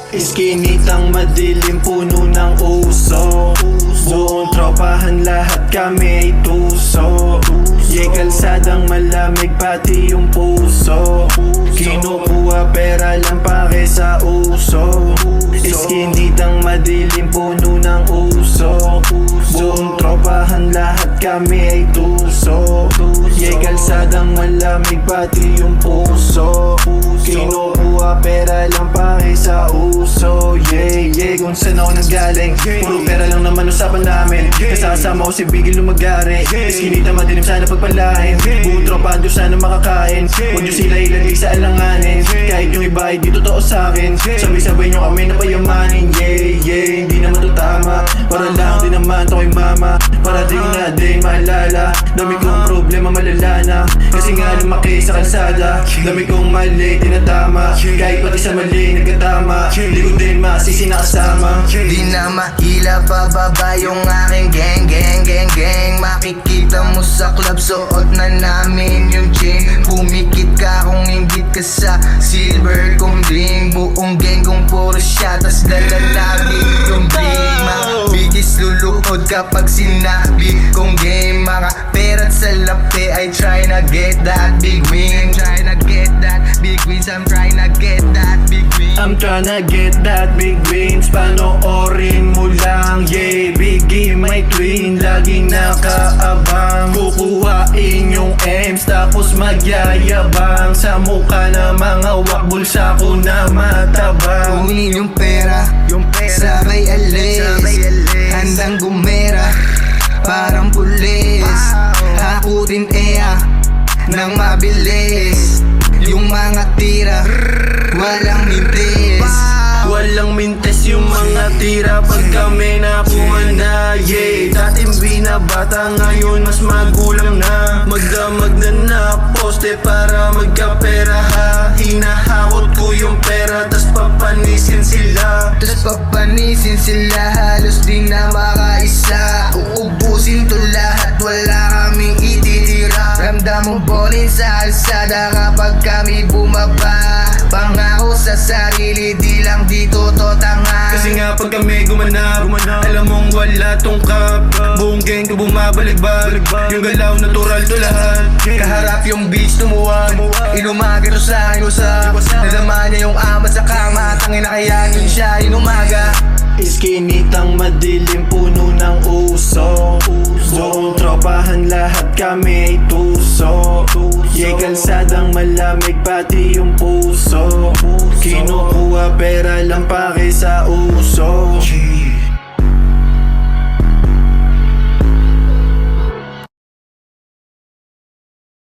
Iskinitang madilim, puno ng uso. Buong tropahan, lahat kami ay tuso. Yay, kalsadang malamig, pati yung puso. Kinukuha pera lang pake sa uso. Iskinitang madilim, puno ng uso. Buong tropahan, lahat kami ay tuso. Yay, kalsadang malamig, pati yung puso. Kinukuha pera lang pake sa uso. Yeah, kung saan ako nanggaling, puro pera lang naman usapan namin. Kasasama ko si Biggie lumagari. Iskinita madilim, sana pagpalain. Buong tropahan, Diyos sana makakain. Huwag nyo sila ilagay sa alanganin. Kahit yung iba ay di totoo sa'kin. Sabay-sabay nyo kami na payamanin. Yeah, hindi naman to tama. Para lang din naman to kay mama. Para di ko na din maalala. Dami kong problema malala na. Kasi nga lumaki sa kalsada. Dami kong mali, tinatama. Kahit pati sa mali, nagkatama. Di ko din masisi na kasama. Di na mahila pababa yung aking gang. Makikita mo sa club, suot na namin yung chain. Pumikit ka kung inggit ka sa silver kong bling. Buong gang kong puro siya, tas dala namin yung bling. Mga bigis lulukod kapag sinabi kong game. Mga perat sa lapi, I try na get that big win. Try na get that big wins, I'm trying to get that big win. I'm tryna get that big wins. Panoorin mo lang. Yeah, Biggie my twin, laging nakaabang. Kukuhain yung M's tapos magyayabang. Sa mukha na mga wakbulsa ko na matabang. Kunin yung pera, sabay alis. Handang gumera, parang pulis. Hakutin nang mabilis. Yung mga tira, walang mintis. Walang mintes yung mga tira pag kami nakuha na. Yeah, dating binabata, ngayon mas magulang na. Magdamag na poste para magkapera ha. Hinahakot ko yung pera, tas papanisin sila. Halos di na makaisa. Uubusin to lahat, wala kaming ititira. Ramdam mo ballin sa alsada kapag kami bumaba. Pangako sa sarili, di lang dito to tanga. Kasi nga pag kami gumanap, alam mong wala tong kap. Buong gang ko bumabalik-balik. Yung galaw natural to lahat. Kaharap yung beach tumuwag. Inumaga to sa inusap. Nadama niya yung amat sa kama. Tangin na kaya yun siya inumaga. Iskinitang madilim, puno ng uso. Buong tropahan, lahat kami ay tuso. Yay, kalsadang malamig, pati yung puso. Kinukuha pera lang pake